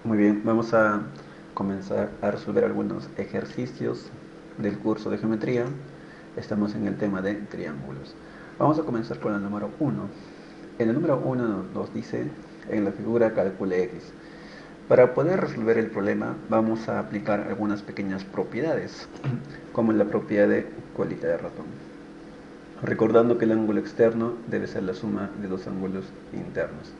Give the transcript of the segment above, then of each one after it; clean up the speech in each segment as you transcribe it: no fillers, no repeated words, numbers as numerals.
Muy bien, vamos a comenzar a resolver algunos ejercicios del curso de geometría. Estamos en el tema de triángulos. Vamos a comenzar con el número 1. En el número 1 nos dice, en la figura calcule x. Para poder resolver el problema vamos a aplicar algunas pequeñas propiedades, como la propiedad de colita de ratón. Recordando que el ángulo externo debe ser la suma de dos ángulos internos.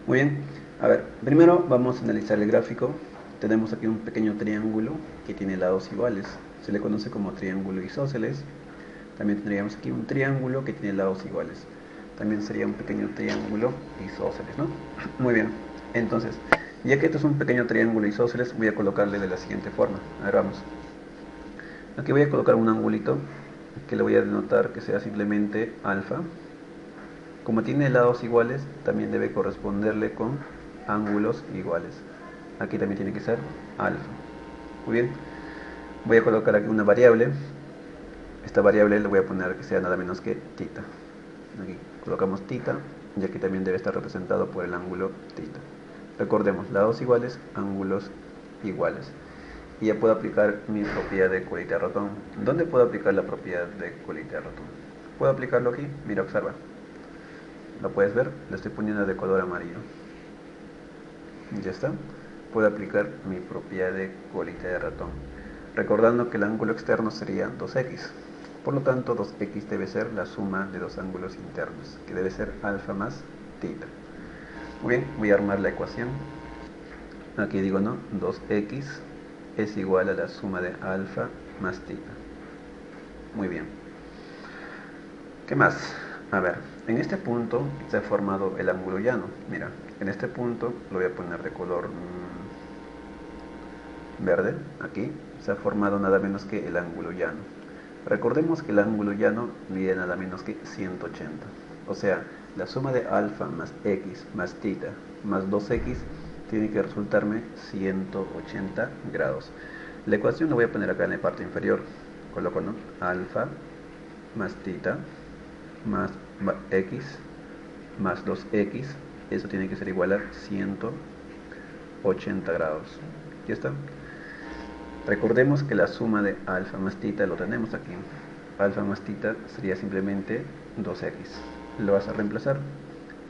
Muy bien, a ver, primero vamos a analizar el gráfico. Tenemos aquí un pequeño triángulo que tiene lados iguales, se le conoce como triángulo isósceles. También tendríamos aquí un triángulo que tiene lados iguales, también sería un pequeño triángulo isósceles, ¿no? Muy bien, entonces, ya que esto es un pequeño triángulo isósceles, voy a colocarle de la siguiente forma. A ver, vamos. Aquí voy a colocar un angulito que le voy a denotar que sea simplemente alfa. Como tiene lados iguales, también debe corresponderle con ángulos iguales. Aquí también tiene que ser alfa. Muy bien. Voy a colocar aquí una variable. Esta variable le voy a poner que sea nada menos que tita. Aquí colocamos tita, y aquí también debe estar representado por el ángulo tita. Recordemos, lados iguales, ángulos iguales. Y ya puedo aplicar mi propiedad de colita de ratón. ¿Dónde puedo aplicar la propiedad de colita de ratón? Puedo aplicarlo aquí. Mira, observa. ¿Lo puedes ver? Le estoy poniendo de color amarillo. Ya está. Puedo aplicar mi propiedad de colita de ratón. Recordando que el ángulo externo sería 2x. Por lo tanto, 2x debe ser la suma de dos ángulos internos, que debe ser alfa más tita. Muy bien, voy a armar la ecuación. Aquí digo, ¿no? 2x es igual a la suma de alfa más tita. Muy bien. ¿Qué más? A ver, en este punto se ha formado el ángulo llano. Mira, en este punto lo voy a poner de color verde. Aquí se ha formado nada menos que el ángulo llano. Recordemos que el ángulo llano mide nada menos que 180. O sea, la suma de alfa más x más tita más 2x tiene que resultarme 180 grados. La ecuación la voy a poner acá en la parte inferior. Coloco, ¿no? Alfa más tita más x más 2x, eso tiene que ser igual a 180 grados. ¿Ya está? Recordemos que la suma de alfa más tita lo tenemos aquí. Alfa más tita sería simplemente 2x. Lo vas a reemplazar.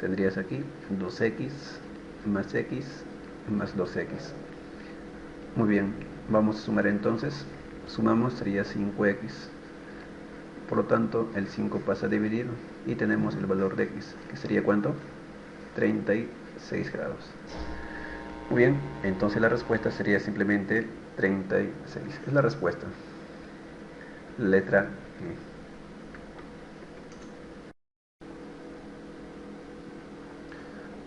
Tendrías aquí 2x más x más 2x. Muy bien, vamos a sumar entonces. Sumamos sería 5x. Por lo tanto, el 5 pasa a dividir y tenemos el valor de x, que sería ¿cuánto? 36 grados. Muy bien, entonces la respuesta sería simplemente 36. Es la respuesta. Letra E.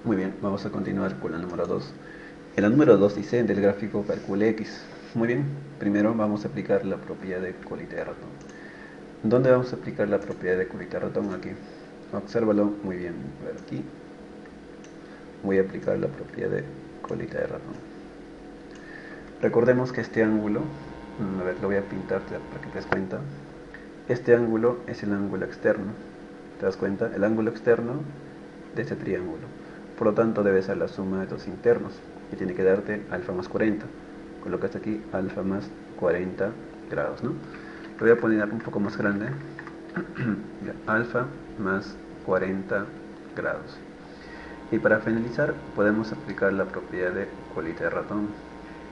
Muy bien, vamos a continuar con la número 2. En la número 2 dice, del gráfico calcule x. Muy bien, primero vamos a aplicar la propiedad de colita de ratón. ¿Dónde vamos a aplicar la propiedad de colita de ratón? Aquí. Obsérvalo muy bien. A ver, aquí voy a aplicar la propiedad de colita de ratón. Recordemos que este ángulo, a ver, lo voy a pintar para que te des cuenta. Este ángulo es el ángulo externo. ¿Te das cuenta? El ángulo externo de este triángulo. Por lo tanto, debe ser la suma de los internos. Y tiene que darte alfa más 40. Colocas aquí alfa más 40 grados, ¿no? Lo voy a poner un poco más grande. Alfa más 40 grados. Y para finalizar, podemos aplicar la propiedad de colita de ratón.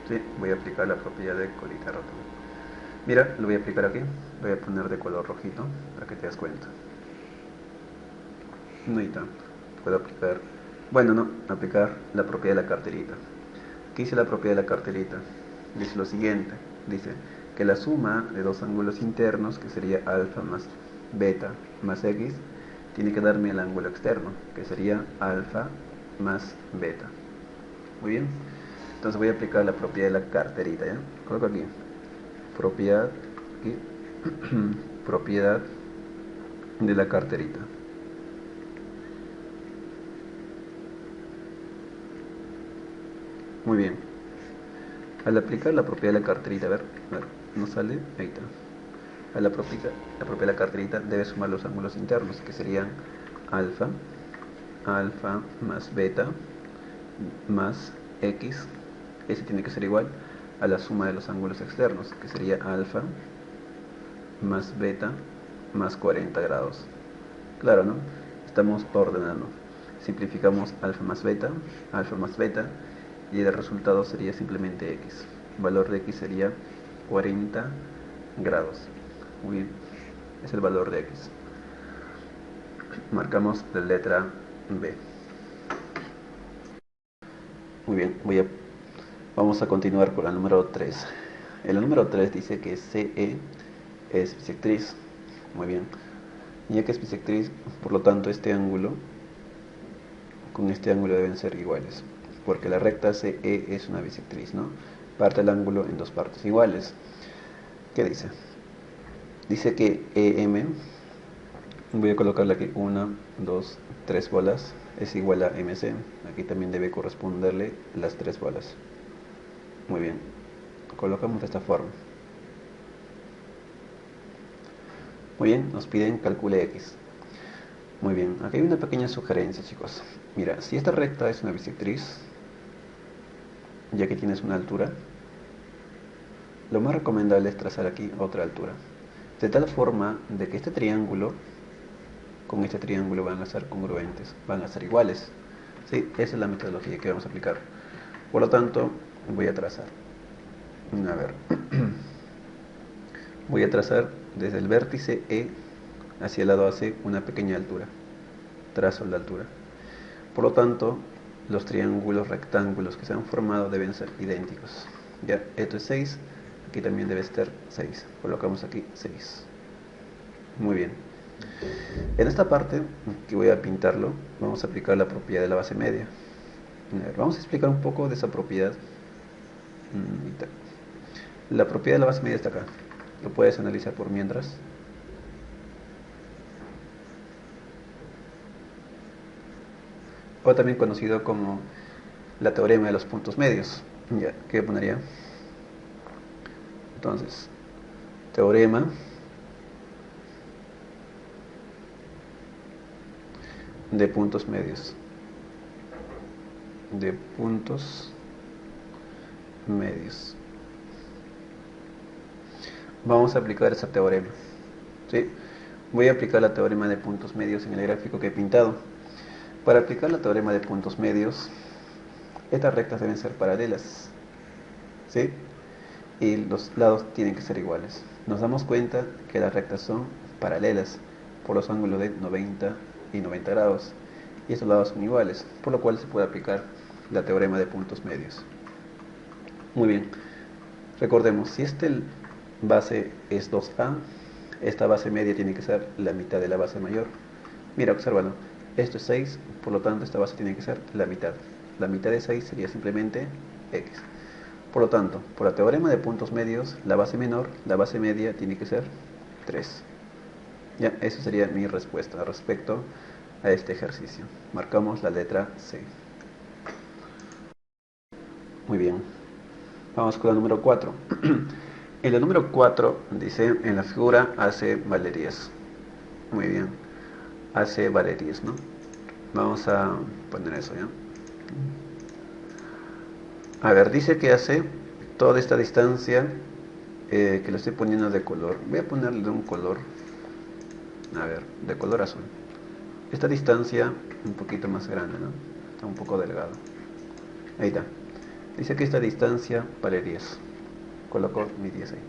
¿Sí? Voy a aplicar la propiedad de colita de ratón. Mira, lo voy a aplicar aquí. Lo voy a poner de color rojito para que te des cuenta. No hay tanto. Puedo aplicar, bueno, no, aplicar la propiedad de la carterita. ¿Qué dice la propiedad de la carterita? Dice lo siguiente. Dice que la suma de dos ángulos internos, que sería alfa más beta más x, tiene que darme el ángulo externo, que sería alfa más beta. Muy bien. Entonces voy a aplicar la propiedad de la carterita, ¿ya? Coloco aquí. Propiedad, aquí. Propiedad de la carterita. Muy bien. Al aplicar la propiedad de la carterita, a ver, no sale, ahí está. Al aplicar la propiedad de la carterita debe sumar los ángulos internos, que serían alfa, alfa más beta más x ese tiene que ser igual a la suma de los ángulos externos, que sería alfa más beta más 40 grados. Claro, ¿no? Estamos ordenando. Simplificamos alfa más beta, y el resultado sería simplemente x. El valor de x sería 40 grados. Muy bien, es el valor de x. Marcamos la letra B. Muy bien, vamos a continuar con la número 3. En la número 3 dice que CE es bisectriz. Muy bien. Ya que es bisectriz, por lo tanto este ángulo con este ángulo deben ser iguales, porque la recta CE es una bisectriz, ¿no? Parte el ángulo en dos partes iguales. ¿Qué dice? Dice que EM, voy a colocarle aquí 1, 2, 3 bolas, es igual a MC. Aquí también debe corresponderle las 3 bolas. Muy bien, colocamos de esta forma. Muy bien, nos piden calcule X. Muy bien, aquí hay una pequeña sugerencia, chicos. Mira, si esta recta es una bisectriz, ya que tienes una altura, lo más recomendable es trazar aquí otra altura, de tal forma de que este triángulo con este triángulo van a ser congruentes, van a ser iguales. ¿Sí? Esa es la metodología que vamos a aplicar. Por lo tanto, voy a trazar. A ver. Voy a trazar desde el vértice E hacia el lado AC una pequeña altura. Trazo la altura. Por lo tanto, los triángulos rectángulos que se han formado deben ser idénticos. Ya, esto es 6, aquí también debe estar 6. Colocamos aquí 6. Muy bien. En esta parte, que voy a pintarlo, vamos a aplicar la propiedad de la base media. Vamos a explicar un poco de esa propiedad. La propiedad de la base media está acá. Lo puedes analizar por mientras. O también conocido como la teorema de los puntos medios. Ya, ¿qué pondría? Entonces, teorema de puntos medios. De puntos medios. Vamos a aplicar ese teorema. ¿Sí? Voy a aplicar la teorema de puntos medios en el gráfico que he pintado. Para aplicar la teorema de puntos medios, estas rectas deben ser paralelas. ¿Sí? Y los lados tienen que ser iguales. Nos damos cuenta que las rectas son paralelas por los ángulos de 90 y 90 grados. Y estos lados son iguales, por lo cual se puede aplicar la teorema de puntos medios. Muy bien. Recordemos, si este base es 2A, esta base media tiene que ser la mitad de la base mayor. Mira, obsérvalo. Esto es 6, por lo tanto esta base tiene que ser la mitad. La mitad de 6 sería simplemente X. Por lo tanto, por la teorema de puntos medios, la base menor, la base media tiene que ser 3. Ya, esa sería mi respuesta respecto a este ejercicio. Marcamos la letra C. Muy bien. Vamos con la número 4. En la número 4 dice, en la figura hace valerías. Muy bien. Hace valerías, ¿no? Vamos a poner eso, ¿ya? A ver, dice que hace toda esta distancia que le estoy poniendo de color. Voy a ponerle de un color, a ver, de color azul. Esta distancia un poquito más grande, ¿no? Está un poco delgado. Ahí está. Dice que esta distancia vale 10. Coloco mi 10 ahí.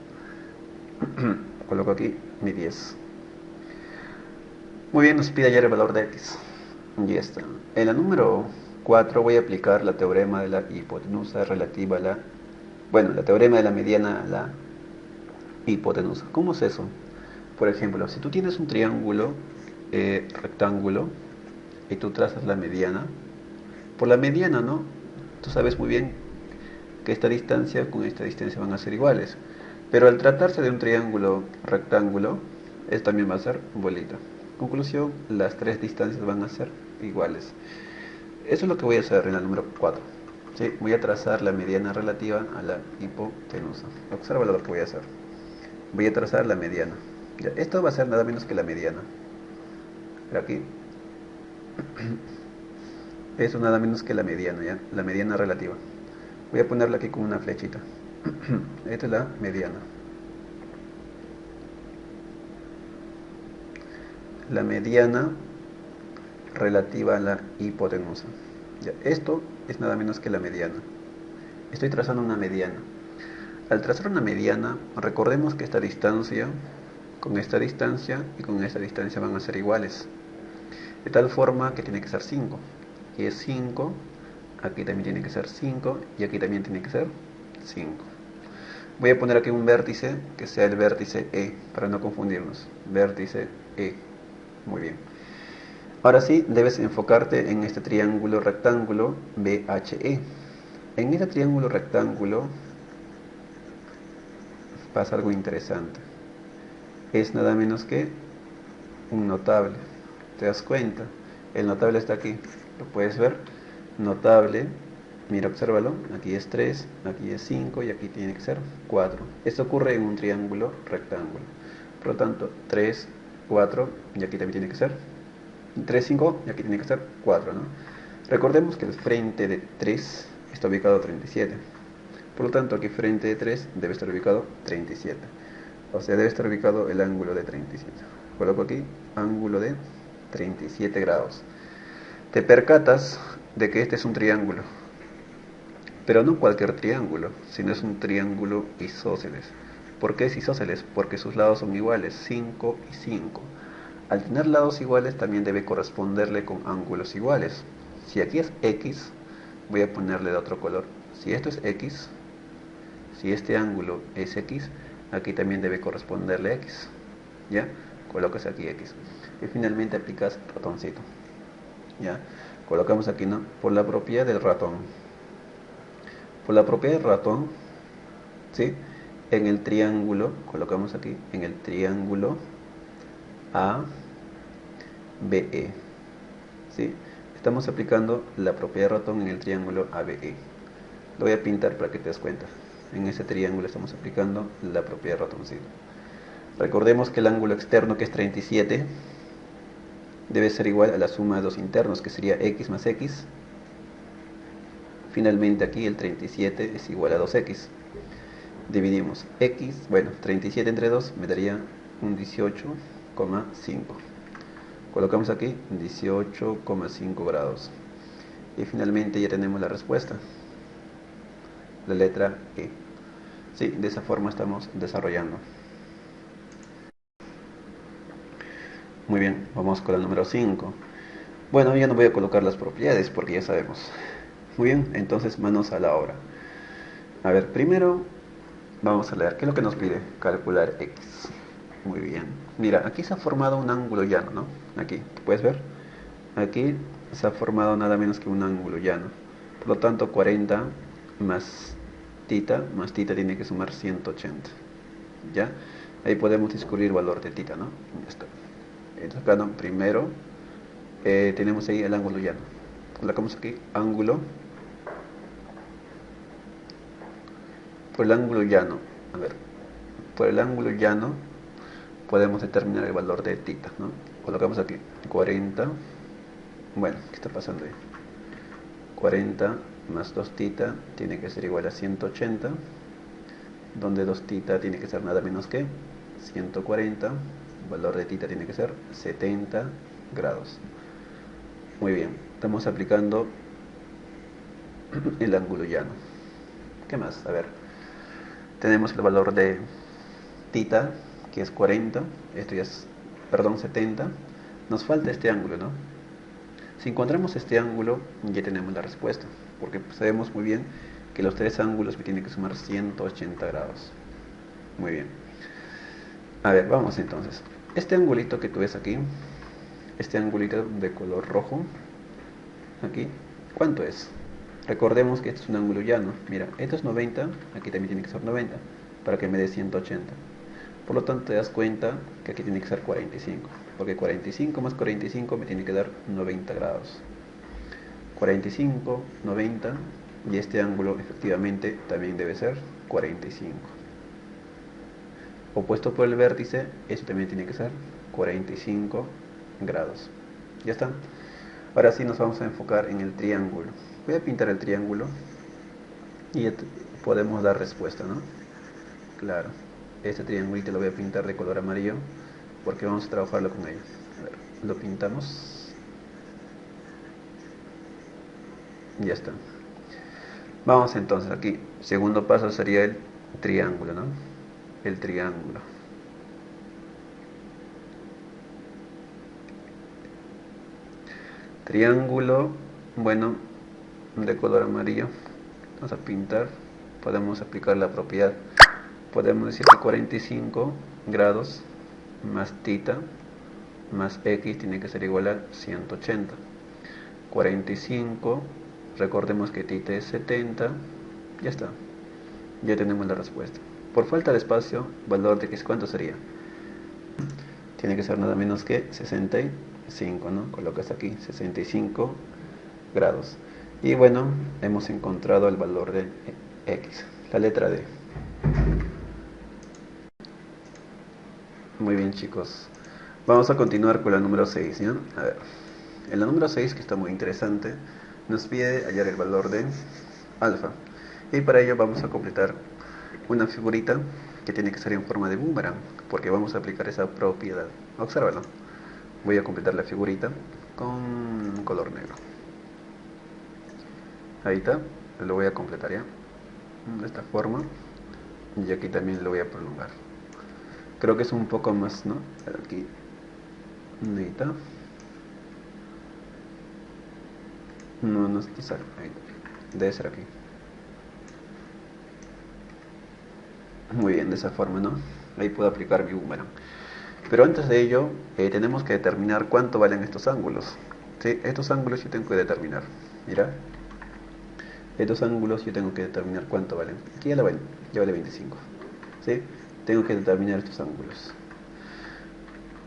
Coloco aquí mi 10. Muy bien, nos pide hallar el valor de x. Y ya está. En la número 4 voy a aplicar la teorema de la hipotenusa relativa a la... Bueno, la teorema de la mediana a la hipotenusa. ¿Cómo es eso? Por ejemplo, si tú tienes un triángulo rectángulo y tú trazas la mediana, por la mediana, ¿no? Tú sabes muy bien que esta distancia con esta distancia van a ser iguales. Pero al tratarse de un triángulo rectángulo, esto también va a ser bolita. Conclusión, las tres distancias van a ser iguales. Eso es lo que voy a hacer en la número 4. ¿Sí? Voy a trazar la mediana relativa a la hipotenusa. Observa lo que voy a hacer. Voy a trazar la mediana. Ya, esto va a ser nada menos que la mediana. Pero aquí, eso nada menos que la mediana, ¿ya? La mediana relativa. Voy a ponerla aquí con una flechita. Esta es la mediana. La mediana relativa a la hipotenusa. Ya, esto es nada menos que la mediana. Estoy trazando una mediana. Al trazar una mediana, recordemos que esta distancia con esta distancia y con esta distancia van a ser iguales. De tal forma que tiene que ser 5. Aquí es 5, aquí también tiene que ser 5 y aquí también tiene que ser 5. Voy a poner aquí un vértice que sea el vértice E, para no confundirnos. Vértice E. Muy bien. Ahora sí, debes enfocarte en este triángulo rectángulo BHE. En este triángulo rectángulo pasa algo interesante. Es nada menos que un notable. ¿Te das cuenta? El notable está aquí. ¿Lo puedes ver? Notable. Mira, obsérvalo. Aquí es 3, aquí es 5 y aquí tiene que ser 4. Esto ocurre en un triángulo rectángulo. Por lo tanto, 3, 4 y aquí también tiene que ser 3, 5 y aquí tiene que ser 4, ¿no? Recordemos que el frente de 3 está ubicado 37. Por lo tanto, aquí frente de 3 debe estar ubicado 37. O sea, debe estar ubicado el ángulo de 37. Coloco aquí ángulo de 37 grados. Te percatas de que este es un triángulo, pero no cualquier triángulo, sino es un triángulo isósceles. ¿Por qué es isósceles? Porque sus lados son iguales, 5 y 5. Al tener lados iguales también debe corresponderle con ángulos iguales. Si aquí es X, voy a ponerle de otro color. Si esto es X, si este ángulo es X, aquí también debe corresponderle X. ¿Ya? Colocas aquí X. Y finalmente aplicas ratoncito. ¿Ya? Colocamos aquí, ¿no? Por la propiedad del ratón. Por la propiedad del ratón, ¿sí? En el triángulo, colocamos aquí, en el triángulo ABE. ¿Sí? Estamos aplicando la propiedad de ratón en el triángulo ABE. Lo voy a pintar para que te des cuenta. En ese triángulo estamos aplicando la propiedad de ratoncito. Recordemos que el ángulo externo, que es 37, debe ser igual a la suma de los internos, que sería x más x. Finalmente aquí el 37 es igual a 2x. Dividimos x, bueno, 37 entre 2 me daría un 18,5. Colocamos aquí 18,5 grados. Y finalmente ya tenemos la respuesta. La letra E. Sí, de esa forma estamos desarrollando. Muy bien, vamos con el número 5. Bueno, ya no voy a colocar las propiedades porque ya sabemos. Muy bien, entonces manos a la obra. A ver, primero vamos a leer. ¿Qué es lo que nos pide? Calcular X. Muy bien. Mira, aquí se ha formado un ángulo llano, ¿no? Aquí, ¿puedes ver? Aquí se ha formado nada menos que un ángulo llano. Por lo tanto, 40 más tita tiene que sumar 180. ¿Ya? Ahí podemos descubrir el valor de tita, ¿no? Ya está. Entonces, acá, ¿no? Primero, tenemos ahí el ángulo llano. Colocamos aquí ángulo por el ángulo llano. A ver, por el ángulo llano podemos determinar el valor de tita, ¿no? Colocamos aquí 40. Bueno, ¿qué está pasando ahí? 40 más 2 tita tiene que ser igual a 180, donde 2 tita tiene que ser nada menos que 140. El valor de tita tiene que ser 70 grados. Muy bien, estamos aplicando el ángulo llano. ¿Qué más? A ver, tenemos el valor de tita, que es 40, esto ya es, perdón, 70. Nos falta este ángulo, ¿no? Si encontramos este ángulo, ya tenemos la respuesta, porque sabemos muy bien que los tres ángulos me tienen que sumar 180 grados. Muy bien. A ver, vamos entonces. Este angulito que tú ves aquí, este angulito de color rojo, aquí, ¿cuánto es? Recordemos que este es un ángulo llano. Mira, esto es 90, aquí también tiene que ser 90, para que me dé 180. Por lo tanto, te das cuenta que aquí tiene que ser 45, porque 45 más 45 me tiene que dar 90 grados. 45, 90, y este ángulo efectivamente también debe ser 45. Opuesto por el vértice, este también tiene que ser 45 grados. ¿Ya está? Ahora sí nos vamos a enfocar en el triángulo. Voy a pintar el triángulo. y ya podemos dar respuesta, ¿no? Claro, este triangulito lo voy a pintar de color amarillo porque vamos a trabajarlo con ello. A ver, lo pintamos. Ya está. Vamos entonces aquí. Segundo paso sería el triángulo, ¿no? El triángulo. Triángulo, bueno, de color amarillo. Vamos a pintar. Podemos aplicar la propiedad. Podemos decir que 45 grados más θ más x tiene que ser igual a 180. 45, recordemos que θ es 70. Ya está. Ya tenemos la respuesta. Por falta de espacio, valor de x, ¿cuánto sería? Tiene que ser nada menos que 65, ¿no? Colocas aquí 65 grados. Y bueno, hemos encontrado el valor de x, la letra D. Muy bien, chicos. Vamos a continuar con la número 6, ¿ya? A ver, en la número 6, que está muy interesante, nos pide hallar el valor de alfa. Y para ello vamos a completar una figurita que tiene que ser en forma de boomerang, porque vamos a aplicar esa propiedad. Obsérvalo. Voy a completar la figurita con color negro. Ahí está, lo voy a completar ya. De esta forma. Y aquí también lo voy a prolongar. Creo que es un poco más, ¿no? Aquí. Ahí está. No sale. Ahí. Debe ser aquí. Muy bien, de esa forma, ¿no? Ahí puedo aplicar mi boomerang. Pero antes de ello, tenemos que determinar cuánto valen estos ángulos. ¿Sí? Estos ángulos yo tengo que determinar. Mira. Estos ángulos yo tengo que determinar cuánto valen. Aquí ya vale 25. ¿Sí? Tengo que determinar estos ángulos.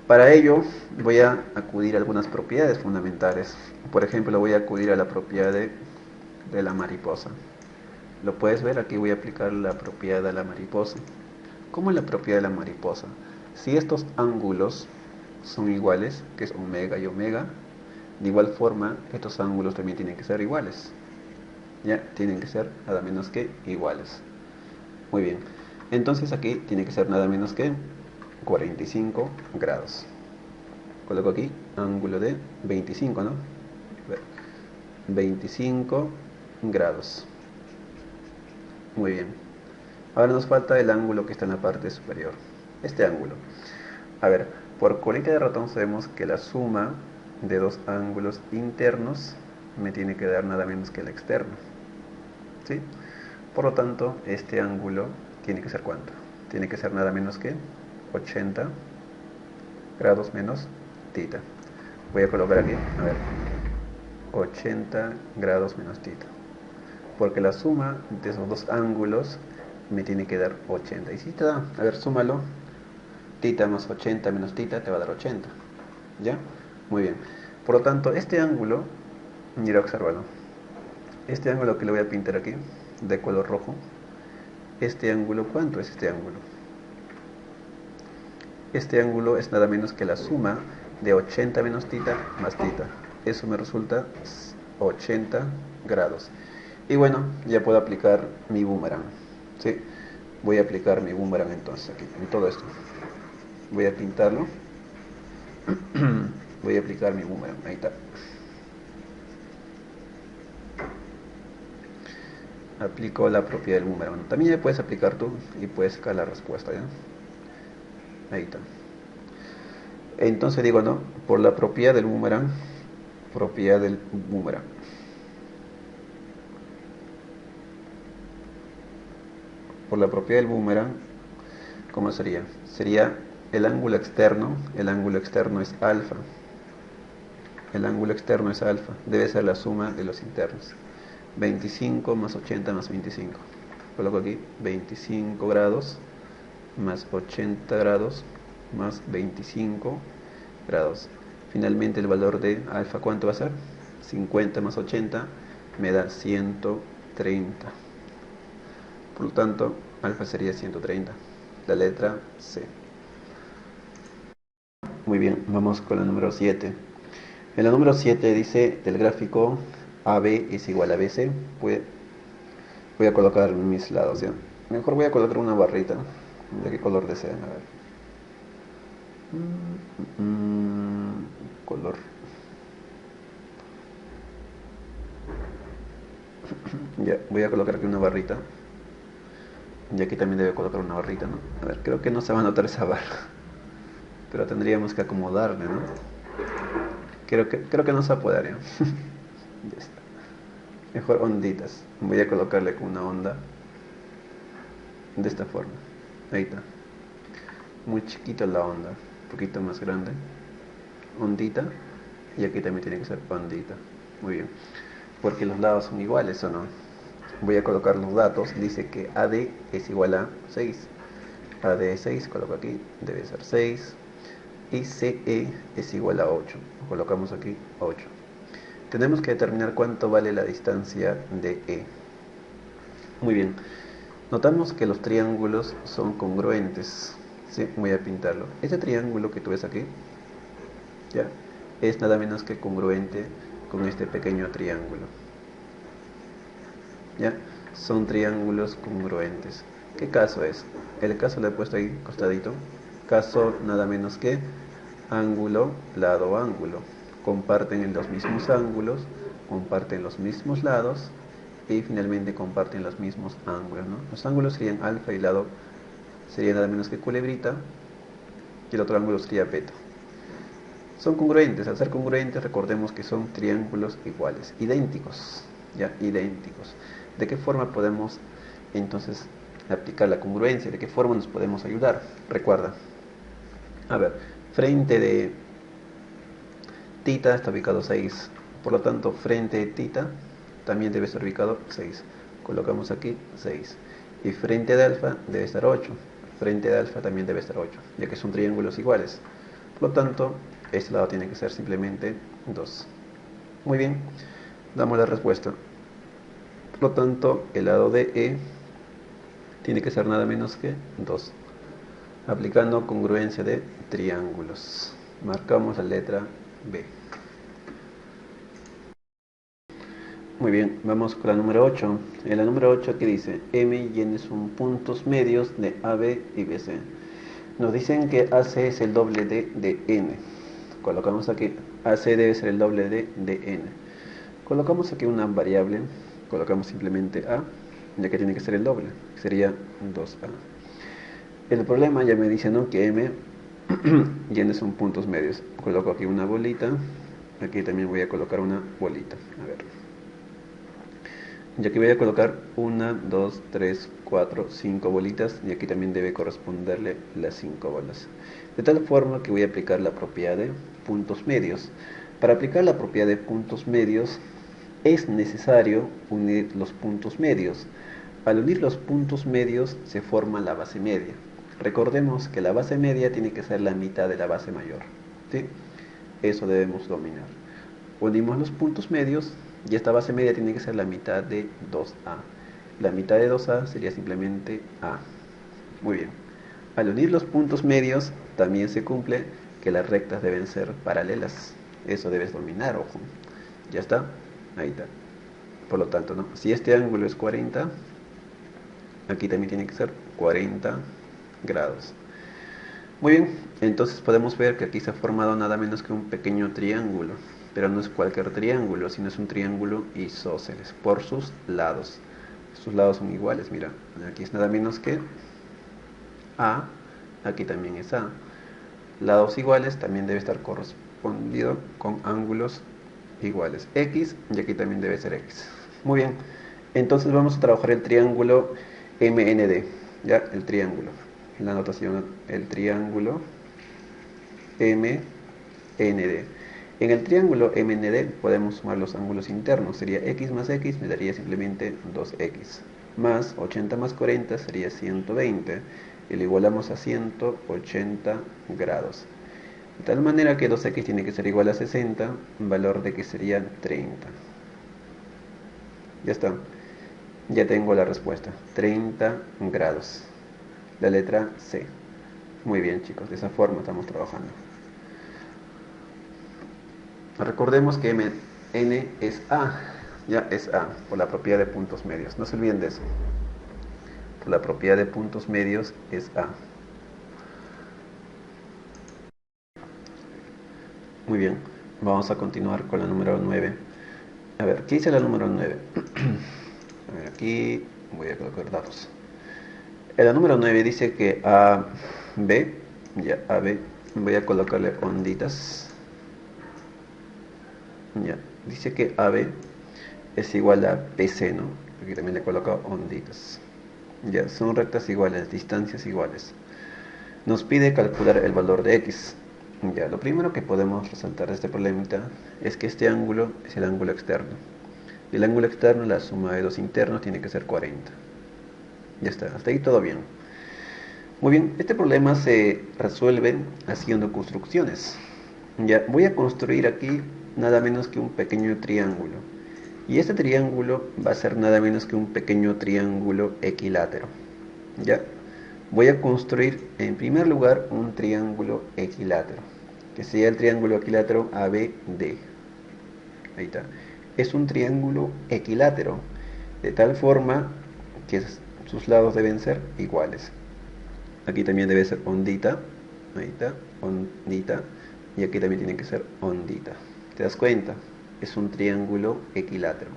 Para ello voy a acudir a algunas propiedades fundamentales. Por ejemplo, voy a acudir a la propiedad de la mariposa. Lo puedes ver, aquí voy a aplicar la propiedad de la mariposa. ¿Cómo es la propiedad de la mariposa? Si estos ángulos son iguales, que es omega y omega, de igual forma estos ángulos también tienen que ser iguales. Ya, tienen que ser nada menos que iguales. Muy bien, entonces aquí tiene que ser nada menos que 45 grados. Coloco aquí ángulo de 25, ¿no? 25 grados. Muy bien. Ahora nos falta el ángulo que está en la parte superior. Este ángulo. A ver, por colita de ratón sabemos que la suma de dos ángulos internos me tiene que dar nada menos que el externo. ¿Sí? Por lo tanto, este ángulo tiene que ser ¿cuánto? Tiene que ser nada menos que 80 grados menos θ. Voy a colocar aquí, a ver, 80 grados menos θ. Porque la suma de esos dos ángulos me tiene que dar 80. Y si te da, a ver, súmalo. Θ más 80 menos θ te va a dar 80. ¿Ya? Muy bien. Por lo tanto, este ángulo, mira, obsérvalo. Este ángulo que le voy a pintar aquí, de color rojo, este ángulo, ¿cuánto es este ángulo? Este ángulo es nada menos que la suma de 80 menos θ más θ. Eso me resulta 80 grados. Y bueno, ya puedo aplicar mi boomerang. ¿Sí? Voy a aplicar mi boomerang entonces aquí, en todo esto. Voy a pintarlo. Voy a aplicar mi boomerang. Ahí está. Aplico la propiedad del boomerang. También ya puedes aplicar tú y puedes sacar la respuesta, ¿ya? Ahí está. Entonces digo, ¿no? Por la propiedad del boomerang. Propiedad del boomerang. Por la propiedad del boomerang, ¿cómo sería? Sería el ángulo externo es alfa. El ángulo externo es alfa. Debe ser la suma de los internos. 25 más 80 más 25. Coloco aquí 25 grados más 80 grados más 25 grados. Finalmente el valor de alfa, ¿cuánto va a ser? 50 más 80 me da 130. Por lo tanto, alfa sería 130. La letra C. Muy bien, vamos con la número 7. En la número 7 dice del gráfico AB es igual a BC. Voy a colocar mis lados, ¿ya? Mejor voy a colocar una barrita. ¿De qué color desean? A ver. Color. Ya, voy a colocar aquí una barrita. Y aquí también debe colocar una barrita, ¿no? A ver, creo que no se va a notar esa barra. Pero tendríamos que acomodarle, ¿no? Creo que no se va a poder, ¿ya? Ya está. Mejor onditas. Voy a colocarle con una onda de esta forma. Ahí está. Muy chiquita la onda. Un poquito más grande. Ondita. Y aquí también tiene que ser ondita. Muy bien. Porque los lados son iguales, ¿o no? Voy a colocar los datos. Dice que AD es igual a 6. AD es 6, coloco aquí. Debe ser 6. Y CE es igual a 8. Colocamos aquí 8. Tenemos que determinar cuánto vale la distancia de E. Muy bien. Notamos que los triángulos son congruentes. Sí, voy a pintarlo. Este triángulo que tú ves aquí, ¿ya? Es nada menos que congruente con este pequeño triángulo. ¿Ya? Son triángulos congruentes. ¿Qué caso es? El caso lo he puesto ahí costadito. Caso nada menos que ángulo, lado, ángulo. Comparten los mismos ángulos, comparten los mismos lados y finalmente comparten los mismos ángulos, ¿no? Los ángulos serían alfa y lado sería nada menos que culebrita y el otro ángulo sería beta. Son congruentes. Al ser congruentes, recordemos que son triángulos iguales, idénticos, ya, idénticos. ¿De qué forma podemos entonces aplicar la congruencia? ¿De qué forma nos podemos ayudar? Recuerda, a ver, frente de tita está ubicado 6, por lo tanto, frente de tita también debe estar ubicado 6. Colocamos aquí 6. Y frente de alfa debe estar 8. Frente de alfa también debe estar 8, ya que son triángulos iguales. Por lo tanto, este lado tiene que ser simplemente 2. Muy bien, damos la respuesta. Por lo tanto, el lado de E tiene que ser nada menos que 2. Aplicando congruencia de triángulos. Marcamos la letra B. Muy bien, vamos con la número 8. En la número 8 aquí dice M y N son puntos medios de AB y BC. Nos dicen que AC es el doble de N. Colocamos aquí, AC debe ser el doble de N. Colocamos aquí una variable, colocamos simplemente A, ya que tiene que ser el doble, sería 2A. El problema ya me dice, ¿no?, que M y N son puntos medios. Coloco aquí una bolita, aquí también voy a colocar una bolita. A ver. Y aquí voy a colocar 1, 2, 3, 4, 5 bolitas y aquí también debe corresponderle las 5 bolas. De tal forma que voy a aplicar la propiedad de puntos medios. Para aplicar la propiedad de puntos medios es necesario unir los puntos medios. Al unir los puntos medios se forma la base media. Recordemos que la base media tiene que ser la mitad de la base mayor, ¿sí? Eso debemos dominar. Unimos los puntos medios y esta base media tiene que ser la mitad de 2A. La mitad de 2A sería simplemente A. Muy bien. Al unir los puntos medios también se cumple que las rectas deben ser paralelas. Eso debes dominar, ojo. Ya está. Ahí está. Por lo tanto, ¿no?, si este ángulo es 40, aquí también tiene que ser 40 grados. Muy bien, entonces podemos ver que aquí se ha formado nada menos que un pequeño triángulo, pero no es cualquier triángulo, sino es un triángulo isósceles por sus lados. Sus lados son iguales, mira, aquí es nada menos que A, aquí también es A. Lados iguales también debe estar correspondido con ángulos iguales. X, y aquí también debe ser X. Muy bien, entonces vamos a trabajar el triángulo MND, ya, el triángulo. La notación, el triángulo MND. En el triángulo MND podemos sumar los ángulos internos. Sería X más X, me daría simplemente 2X. Más 80 más 40 sería 120. Y lo igualamos a 180 grados. De tal manera que 2X tiene que ser igual a 60, un valor de X sería 30. Ya está. Ya tengo la respuesta. 30 grados. La letra C. Muy bien, chicos, de esa forma estamos trabajando. Recordemos que N es A. Ya es A, por la propiedad de puntos medios. No se olviden de eso. Por la propiedad de puntos medios es A. Muy bien, vamos a continuar con la número 9. A ver, ¿qué dice la número 9? A ver, aquí voy a colocar datos. En la número 9 dice que AB, ya AB, voy a colocarle onditas. Ya, dice que AB es igual a PC, ¿no? Aquí también le he colocado onditas. Ya, son rectas iguales, distancias iguales. Nos pide calcular el valor de X. Ya, lo primero que podemos resaltar de este problemita es que este ángulo es el ángulo externo. Y el ángulo externo, la suma de los internos, tiene que ser 40. Ya está, hasta ahí todo bien. Muy bien, este problema se resuelve haciendo construcciones. Ya, voy a construir aquí nada menos que un pequeño triángulo. Y este triángulo va a ser nada menos que un pequeño triángulo equilátero. Ya, voy a construir en primer lugar un triángulo equilátero, que sería el triángulo equilátero ABD. Ahí está. Es un triángulo equilátero, de tal forma que sus lados deben ser iguales. Aquí también debe ser ondita, ahí está, ondita, y aquí también tiene que ser ondita. ¿Te das cuenta? Es un triángulo equilátero.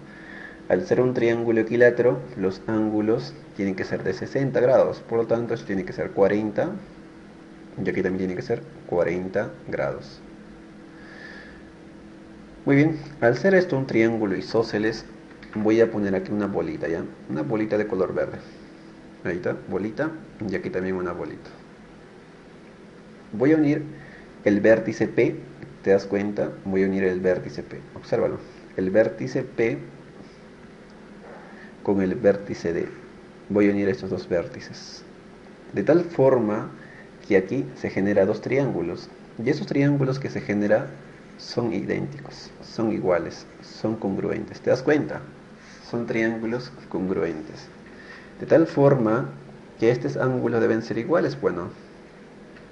Al ser un triángulo equilátero, los ángulos tienen que ser de 60 grados, por lo tanto esto tiene que ser 40, y aquí también tiene que ser 40 grados. Muy bien, al ser esto un triángulo isósceles, voy a poner aquí una bolita, ¿ya? Una bolita de color verde. Ahí está, bolita, y aquí también una bolita. Voy a unir el vértice P, ¿te das cuenta? Voy a unir el vértice P, obsérvalo. El vértice P con el vértice D. Voy a unir estos dos vértices. De tal forma que aquí se genera dos triángulos. Y esos triángulos que se generan son idénticos, son iguales, son congruentes. ¿Te das cuenta? Son triángulos congruentes. De tal forma que estos ángulos deben ser iguales, bueno,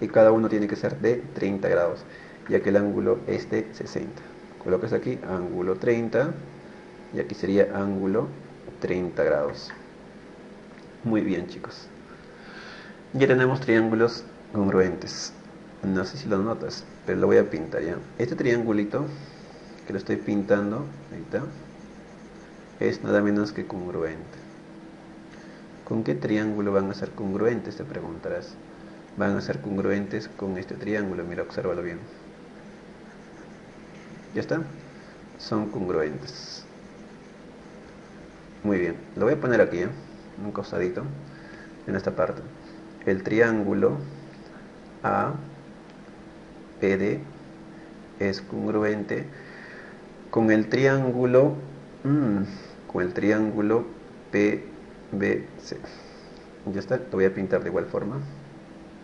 y cada uno tiene que ser de 30 grados, ya que el ángulo es de 60. Colocas aquí ángulo 30 y aquí sería ángulo 30 grados. Muy bien, chicos. Ya tenemos triángulos congruentes. No sé si lo notas, pero lo voy a pintar ya. Este triangulito que lo estoy pintando, ahí está, es nada menos que congruente. ¿Con qué triángulo van a ser congruentes? Te preguntarás. Van a ser congruentes con este triángulo. Mira, obsérvalo bien. ¿Ya está? Son congruentes. Muy bien. Lo voy a poner aquí, ¿eh? Un costadito, en esta parte. El triángulo APD es congruente con el triángulo PBC. Ya está, lo voy a pintar de igual forma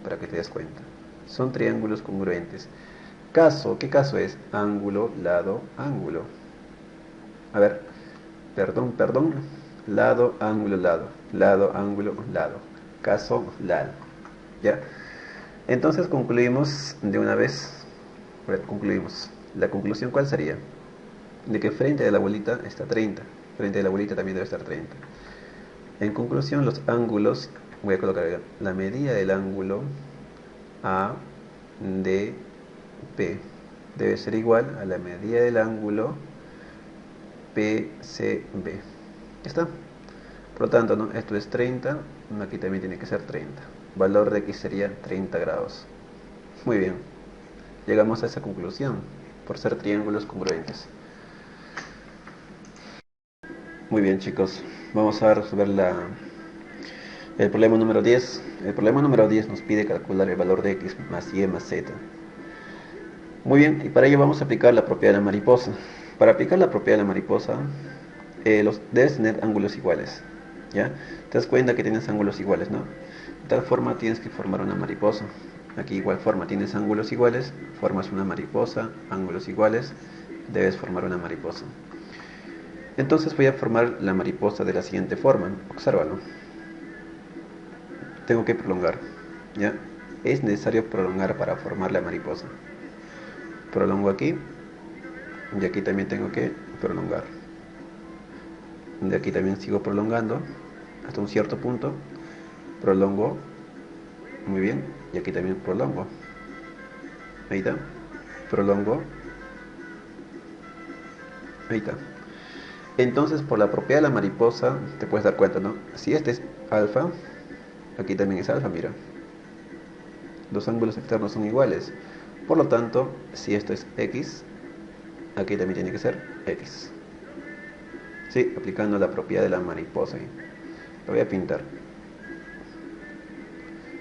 para que te des cuenta. Son triángulos congruentes. Caso, ¿qué caso es? Ángulo, lado, ángulo. A ver, perdón. Lado, ángulo, lado. Lado, ángulo, lado. Caso, lado. ¿Ya? Entonces concluimos de una vez. Concluimos. La conclusión, ¿cuál sería? De que frente de la bolita está 30. Frente de la bolita también debe estar 30. En conclusión, los ángulos, voy a colocar la medida del ángulo ADP debe ser igual a la medida del ángulo PCB. ¿Ya está? Por lo tanto, ¿no? Esto es 30, aquí también tiene que ser 30. Valor de X sería 30 grados. Muy bien. Llegamos a esa conclusión por ser triángulos congruentes. Muy bien, chicos. Vamos a resolver el problema número 10. El problema número 10 nos pide calcular el valor de X más Y más Z. Muy bien, y para ello vamos a aplicar la propiedad de la mariposa. Para aplicar la propiedad de la mariposa, debes tener ángulos iguales. ¿Ya? Te das cuenta que tienes ángulos iguales, ¿no? De tal forma tienes que formar una mariposa. Aquí igual forma tienes ángulos iguales, formas una mariposa, ángulos iguales, debes formar una mariposa. Entonces voy a formar la mariposa de la siguiente forma. Obsérvalo. Tengo que prolongar. ¿Ya? Es necesario prolongar para formar la mariposa. Prolongo aquí y aquí también tengo que prolongar. De aquí también sigo prolongando hasta un cierto punto. Prolongo. Muy bien. Y aquí también prolongo. Ahí está. Prolongo. Ahí está. Entonces, por la propiedad de la mariposa, te puedes dar cuenta, ¿no? Si este es alfa, aquí también es alfa, mira. Los ángulos externos son iguales. Por lo tanto, si esto es x, aquí también tiene que ser x. Sí, aplicando la propiedad de la mariposa. Lo voy a pintar.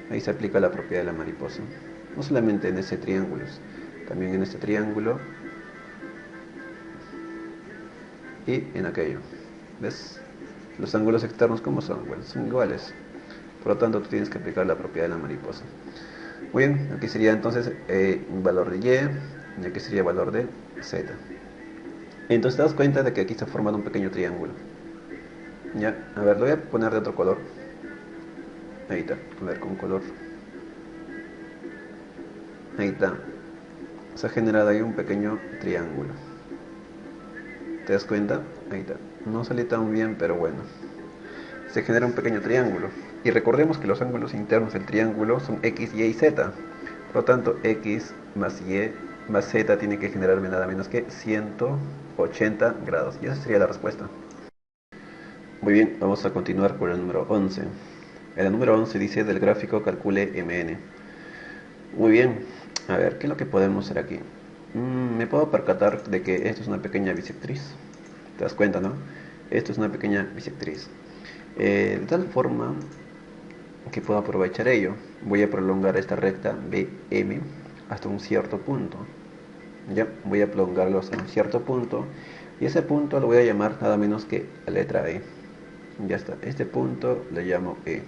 Ahí se aplica la propiedad de la mariposa. No solamente en ese triángulo, también en este triángulo y en aquello. ¿Ves? Los ángulos externos, ¿cómo son? Bueno, son iguales. Por lo tanto, tú tienes que aplicar la propiedad de la mariposa. Muy bien, aquí sería entonces valor de y aquí sería valor de z. Entonces te das cuenta de que aquí se ha formado un pequeño triángulo. Ya, a ver, lo voy a poner de otro color. Ahí está, a ver, con color. Ahí está. Se ha generado ahí un pequeño triángulo. ¿Te das cuenta? Ahí está. No sale tan bien, pero bueno. Se genera un pequeño triángulo. Y recordemos que los ángulos internos del triángulo son x, y z. Por lo tanto, x más y más z tiene que generarme nada menos que 180 grados. Y esa sería la respuesta. Muy bien, vamos a continuar con el número 11. En el número 11 dice del gráfico calcule mn. Muy bien, a ver, ¿qué es lo que podemos hacer aquí? Me puedo percatar de que esto es una pequeña bisectriz. ¿Te das cuenta, no? Esto es una pequeña bisectriz. De tal forma que puedo aprovechar ello. Voy a prolongar esta recta BM hasta un cierto punto. Ya, voy a prolongarlo hasta un cierto punto. Y ese punto lo voy a llamar nada menos que la letra E. Ya está, este punto le llamo E.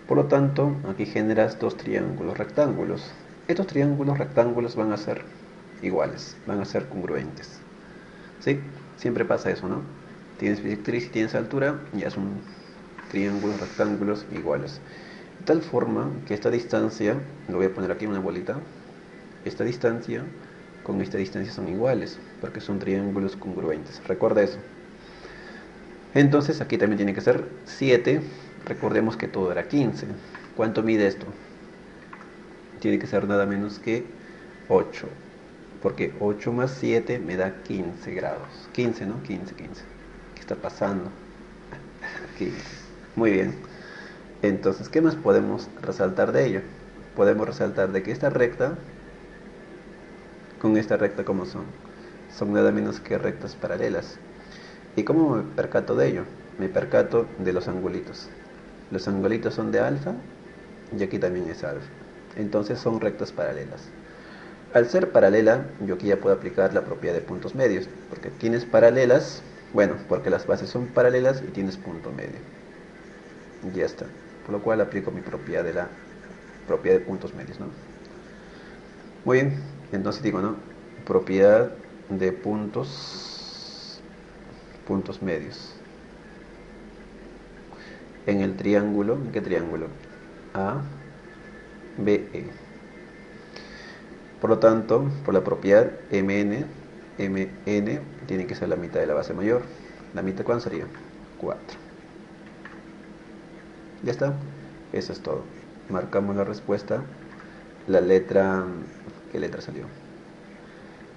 Por lo tanto, aquí generas dos triángulos rectángulos. Estos triángulos rectángulos van a ser iguales, van a ser congruentes. ¿Sí? Siempre pasa eso, ¿no? Tienes bisectriz y tienes altura, ya son triángulos rectángulos iguales. De tal forma que esta distancia, lo voy a poner aquí una bolita, esta distancia con esta distancia son iguales, porque son triángulos congruentes. Recuerda eso. Entonces aquí también tiene que ser 7. Recordemos que todo era 15. ¿Cuánto mide esto? Tiene que ser nada menos que 8. Porque 8 más 7 me da 15 grados. 15, ¿no? 15, 15. ¿Qué está pasando? 15. Muy bien. Entonces, ¿qué más podemos resaltar de ello? Podemos resaltar de que esta recta, con esta recta, ¿cómo son? Son nada menos que rectas paralelas. ¿Y cómo me percato de ello? Me percato de los angulitos. Los angulitos son de alfa y aquí también es alfa. Entonces son rectas paralelas. Al ser paralela, yo aquí ya puedo aplicar la propiedad de puntos medios, porque tienes paralelas, bueno, porque las bases son paralelas y tienes punto medio. Ya está. Por lo cual aplico mi propiedad de la propiedad de puntos medios, ¿no? Muy bien, entonces digo, ¿no? Propiedad de puntos medios. En el triángulo, ¿en qué triángulo? ABE. Por lo tanto, por la propiedad MN tiene que ser la mitad de la base mayor. ¿La mitad cuánto sería? 4. Ya está. Eso es todo. Marcamos la respuesta. La letra... ¿Qué letra salió?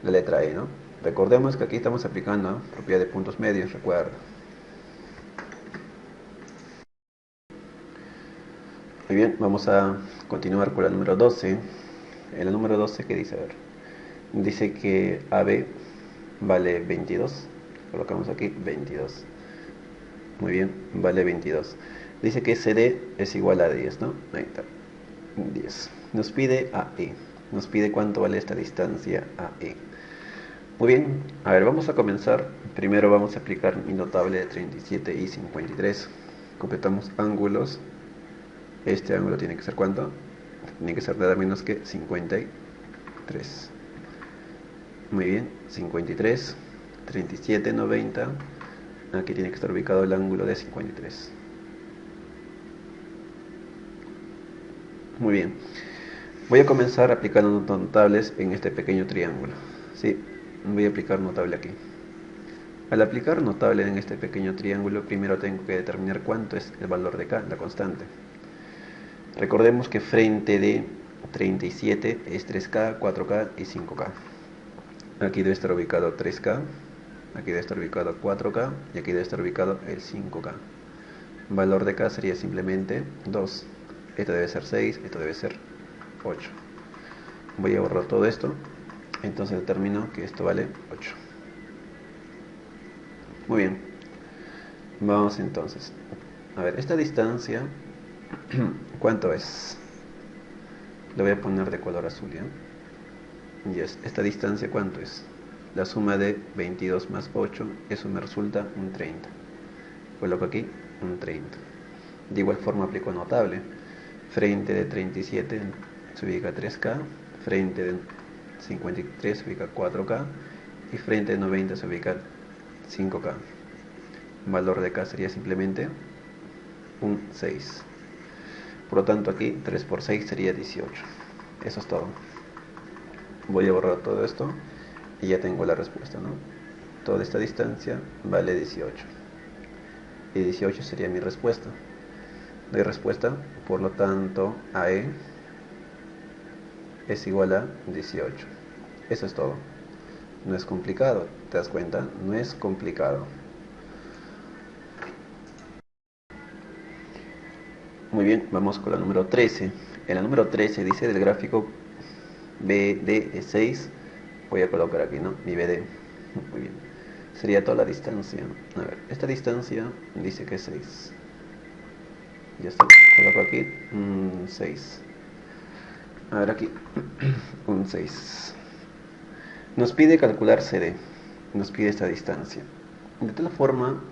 La letra E, ¿no? Recordemos que aquí estamos aplicando propiedad de puntos medios, recuerda. Muy bien, vamos a continuar con la número 12. En la número 12, ¿qué dice? A ver. Dice que AB vale 22. Colocamos aquí 22. Muy bien, vale 22. Dice que CD es igual a 10, ¿no? Ahí está. 10. Nos pide AE. Nos pide cuánto vale esta distancia AE. Muy bien, a ver, vamos a comenzar. Primero vamos a aplicar mi notable de 37 y 53. Completamos ángulos. Este ángulo tiene que ser ¿cuánto? Tiene que ser nada menos que 53. Muy bien, 53, 37, 90. Aquí tiene que estar ubicado el ángulo de 53. Muy bien. Voy a comenzar aplicando notables en este pequeño triángulo. Sí, voy a aplicar notable aquí. Al aplicar notable en este pequeño triángulo, primero tengo que determinar cuánto es el valor de K, la constante. Recordemos que frente de 37 es 3K, 4K y 5K. Aquí debe estar ubicado 3K, aquí debe estar ubicado 4K y aquí debe estar ubicado el 5K. Valor de K sería simplemente 2. Esto debe ser 6, esto debe ser 8. Voy a borrar todo esto, entonces determino que esto vale 8. Muy bien, vamos entonces. A ver, esta distancia, ¿cuánto es? Lo voy a poner de color azul, ¿ya? Yes. ¿Esta distancia cuánto es? La suma de 22 más 8, eso me resulta un 30. Coloco aquí un 30. De igual forma aplico notable. Frente de 37 se ubica 3K, frente de 53 se ubica 4K y frente de 90 se ubica 5K. Valor de K sería simplemente un 6. Por lo tanto aquí 3 por 6 sería 18. Eso es todo. Voy a borrar todo esto y ya tengo la respuesta, ¿no? Toda esta distancia vale 18. Y 18 sería mi respuesta. Doy respuesta, por lo tanto AE es igual a 18. Eso es todo. No es complicado, ¿te das cuenta? No es complicado. Muy bien, vamos con la número 13. En la número 13 dice del gráfico BD es 6. Voy a colocar aquí, ¿no? Mi BD. Muy bien. Sería toda la distancia. A ver, esta distancia dice que es 6. Ya está. Coloco aquí 6. A ver aquí. Un 6. Nos pide calcular CD. Nos pide esta distancia. De tal forma,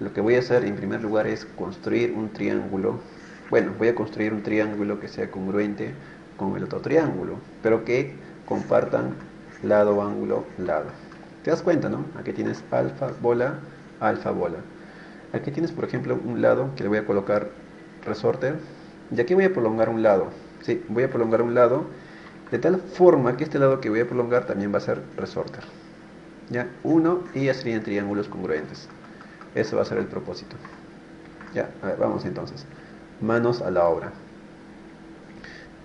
lo que voy a hacer en primer lugar es construir un triángulo. Bueno, voy a construir un triángulo que sea congruente con el otro triángulo, pero que compartan lado, ángulo, lado. ¿Te das cuenta, no? Aquí tienes alfa, bola, alfa, bola. Aquí tienes, por ejemplo, un lado que le voy a colocar resorte. Y aquí voy a prolongar un lado. Sí, voy a prolongar un lado de tal forma que este lado que voy a prolongar también va a ser resorte. Ya, uno y ya serían triángulos congruentes. Eso va a ser el propósito. Ya, a ver, vamos entonces. Manos a la obra.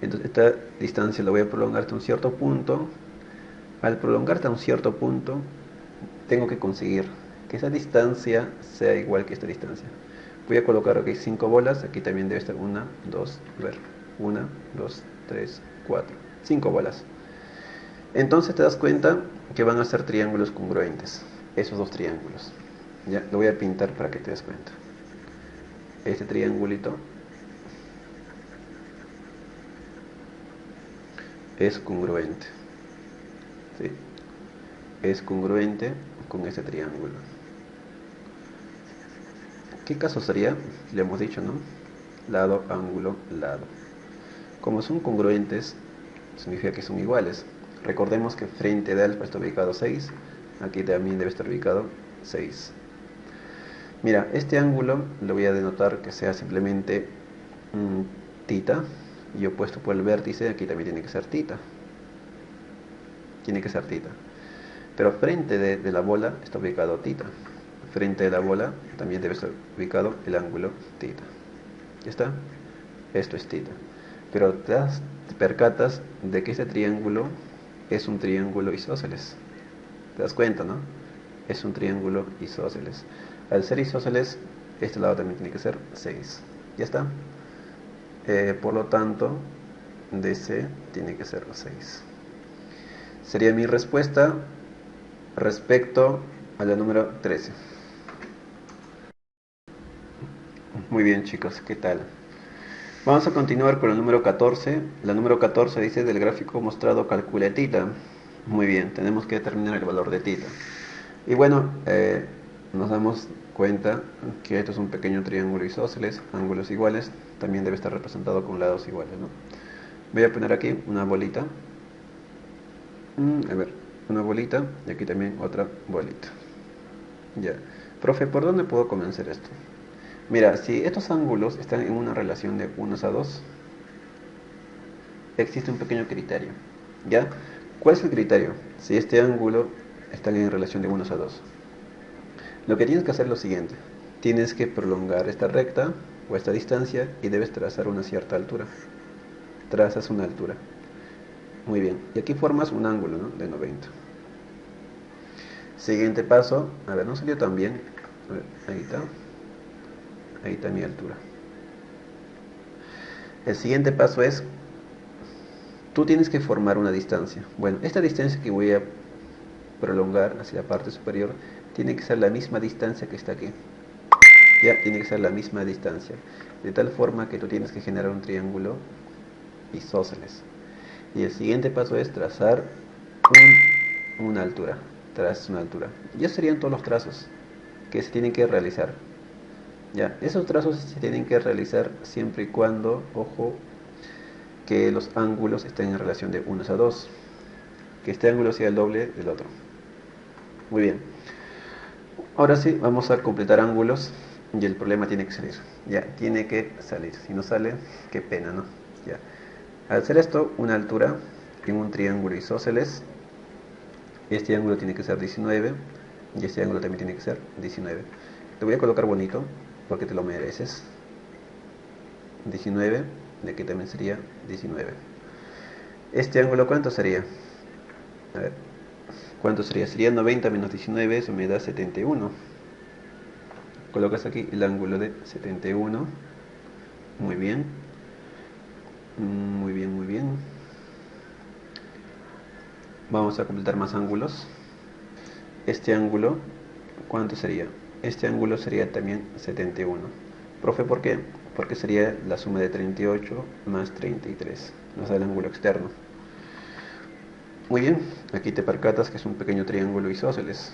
Entonces esta distancia la voy a prolongar hasta un cierto punto. Al prolongar hasta un cierto punto, tengo que conseguir que esa distancia sea igual que esta distancia. Voy a colocar aquí 5 bolas. Aquí también debe estar 1, 2, a ver, 1, 2, 3, 4, 5 bolas. Entonces te das cuenta que van a ser triángulos congruentes, esos dos triángulos. Ya, lo voy a pintar para que te des cuenta. Este triangulito es congruente. ¿Sí? Es congruente con este triángulo. ¿Qué caso sería? Le hemos dicho, ¿no? Lado, ángulo, lado. Como son congruentes, significa que son iguales. Recordemos que frente de alfa está ubicado 6, aquí también debe estar ubicado 6. Mira, este ángulo lo voy a denotar que sea simplemente θ, y opuesto por el vértice, aquí también tiene que ser θ. Tiene que ser θ. Pero frente de la bola está ubicado θ. Frente de la bola también debe estar ubicado el ángulo θ. ¿Ya está? Esto es θ. Pero te percatas de que este triángulo es un triángulo isósceles. ¿Te das cuenta, no? Es un triángulo isósceles. Al ser isósceles, este lado también tiene que ser 6. ¿Ya está? Por lo tanto, DC tiene que ser 6. Sería mi respuesta respecto a la número 13. Muy bien, chicos, ¿qué tal? Vamos a continuar con la número 14. La número 14 dice del gráfico mostrado calcule θ. Muy bien, tenemos que determinar el valor de θ. Y bueno, nos damos cuenta que esto es un pequeño triángulo isósceles, ángulos iguales, también debe estar representado con lados iguales, ¿no? Voy a poner aquí una bolita. A ver, una bolita y aquí también otra bolita. Ya. Profe, ¿por dónde puedo convencer esto? Mira, si estos ángulos están en una relación de 1 a 2, existe un pequeño criterio. ¿Ya? ¿Cuál es el criterio? Si este ángulo está en relación de 1 a 2. Lo que tienes que hacer es lo siguiente. Tienes que prolongar esta recta o esta distancia y debes trazar una cierta altura. Trazas una altura. Muy bien. Y aquí formas un ángulo, ¿no?, de 90. Siguiente paso. A ver, no salió tan bien. A ver, ahí está. Ahí está mi altura. El siguiente paso es, tú tienes que formar una distancia. Bueno, esta distancia que voy a prolongar hacia la parte superior tiene que ser la misma distancia que está aquí. Ya, tiene que ser la misma distancia. De tal forma que tú tienes que generar un triángulo isósceles. Y el siguiente paso es trazar una altura. Trazas una altura. Ya serían todos los trazos que se tienen que realizar. Ya, esos trazos se tienen que realizar siempre y cuando, ojo, que los ángulos estén en relación de 1 a 2. Que este ángulo sea el doble del otro. Muy bien. Ahora sí, vamos a completar ángulos y el problema tiene que salir. Ya, tiene que salir. Si no sale, qué pena, ¿no? Ya. Al hacer esto, una altura en un triángulo isósceles, este ángulo tiene que ser 19 y este ángulo también tiene que ser 19. Te voy a colocar bonito porque te lo mereces. 19, de aquí también sería 19. Este ángulo, ¿cuánto sería? A ver, ¿cuánto sería? Sería 90 menos 19, eso me da 71. Colocas aquí el ángulo de 71. Muy bien. Muy bien, muy bien. Vamos a completar más ángulos. Este ángulo, ¿cuánto sería? Este ángulo sería también 71. Profe, ¿por qué? Porque sería la suma de 38 más 33. Nos da el ángulo externo. Muy bien, aquí te percatas que es un pequeño triángulo isósceles.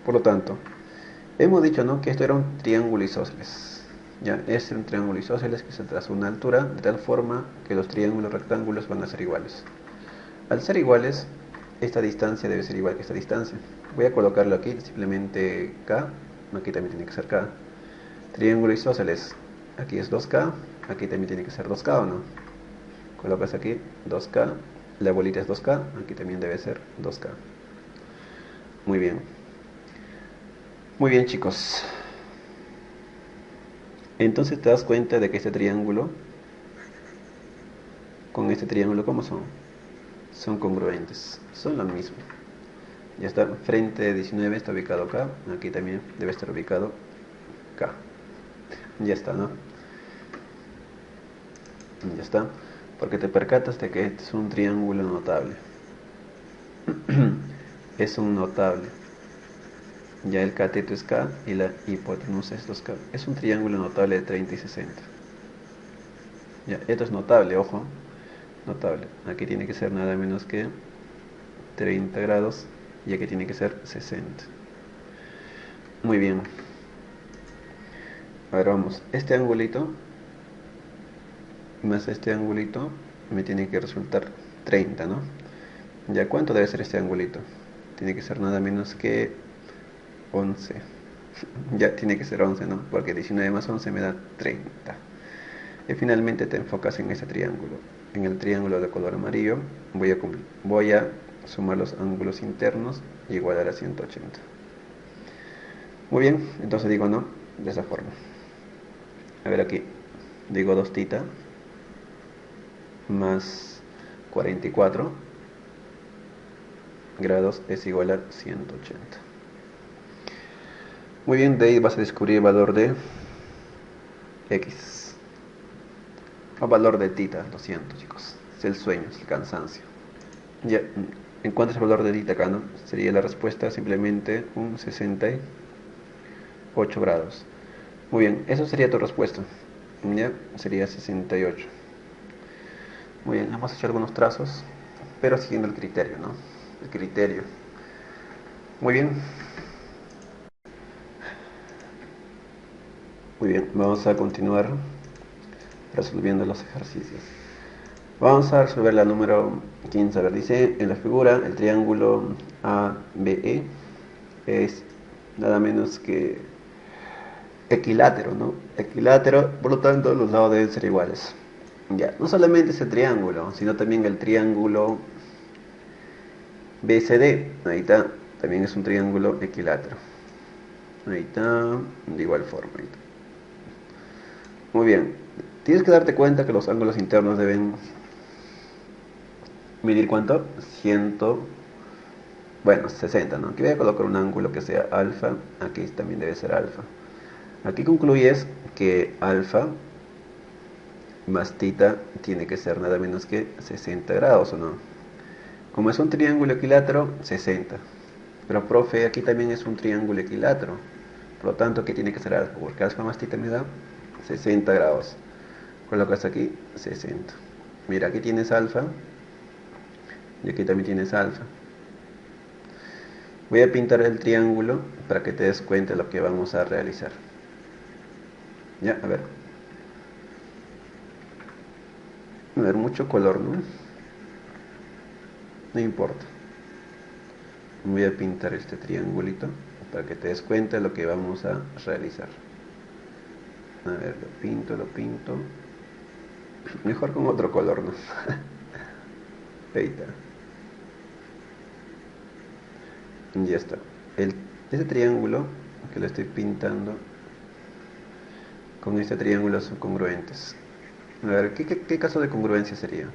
Por lo tanto, hemos dicho, ¿no?, que esto era un triángulo isósceles. Ya, este es un triángulo isósceles que se traza una altura de tal forma que los triángulos rectángulos van a ser iguales. Al ser iguales, esta distancia debe ser igual que esta distancia. Voy a colocarlo aquí, simplemente K, aquí también tiene que ser K. Triángulo isósceles, aquí es 2K, aquí también tiene que ser 2K, ¿o no? Colocas aquí 2K, la bolita es 2K, aquí también debe ser 2K. Muy bien. Muy bien, chicos. Entonces te das cuenta de que este triángulo con este triángulo, ¿cómo son? Son congruentes, son lo mismo. Ya está, frente de 19 está ubicado acá, aquí también debe estar ubicado acá. Ya está, ¿no? Ya está, porque te percatas de que este es un triángulo notable. Es un notable. Ya el cateto es K y la hipotenusa es 2K. Es un triángulo notable de 30 y 60. Ya, esto es notable, ojo. Notable. Aquí tiene que ser nada menos que 30 grados y aquí tiene que ser 60. Muy bien. A ver, vamos. Este angulito más este angulito me tiene que resultar 30, ¿no? Ya, ¿cuánto debe ser este angulito? Tiene que ser nada menos que 11. Ya tiene que ser 11, ¿no? Porque 19 más 11 me da 30. Y finalmente te enfocas en este triángulo. En el triángulo de color amarillo voy a sumar los ángulos internos y igualar a 180. Muy bien, entonces digo no, de esa forma. A ver aquí, digo 2 θ más 44 grados es igual a 180. Muy bien, de ahí vas a descubrir el valor de X. O valor de θ, lo siento, chicos. Es el sueño, es el cansancio. Ya encuentras el valor de θ acá, ¿no? Sería la respuesta simplemente un 68 grados. Muy bien, eso sería tu respuesta. Ya, sería 68. Muy bien, hemos hecho algunos trazos, pero siguiendo el criterio, ¿no? El criterio. Muy bien. Muy bien, vamos a continuar resolviendo los ejercicios. Vamos a resolver la número 15. A ver, dice en la figura el triángulo ABE es nada menos que equilátero, ¿no? Equilátero, por lo tanto los lados deben ser iguales. Ya, no solamente ese triángulo, sino también el triángulo BCD, ahí está, también es un triángulo equilátero. Ahí está, de igual forma. Ahí está. Muy bien, tienes que darte cuenta que los ángulos internos deben medir ¿cuánto? 100, bueno, 60, ¿no? Aquí voy a colocar un ángulo que sea alfa, aquí también debe ser alfa. Aquí concluyes que alfa más tita tiene que ser nada menos que 60 grados, ¿o no? Como es un triángulo equilátero, 60. Pero profe, aquí también es un triángulo equilátero. Por lo tanto, ¿qué tiene que ser alfa? Porque alfa más tita me da 60 grados. Colocas aquí 60. Mira, aquí tienes alfa y aquí también tienes alfa. Voy a pintar el triángulo para que te des cuenta de lo que vamos a realizar. Ya, a ver. A ver, mucho color, ¿no? No importa. Voy a pintar este triangulito para que te des cuenta de lo que vamos a realizar. A ver, lo pinto. Mejor con otro color, ¿no? Ahí está. Ya está. Este triángulo que lo estoy pintando con este triángulo son congruentes. A ver, ¿qué caso de congruencia sería?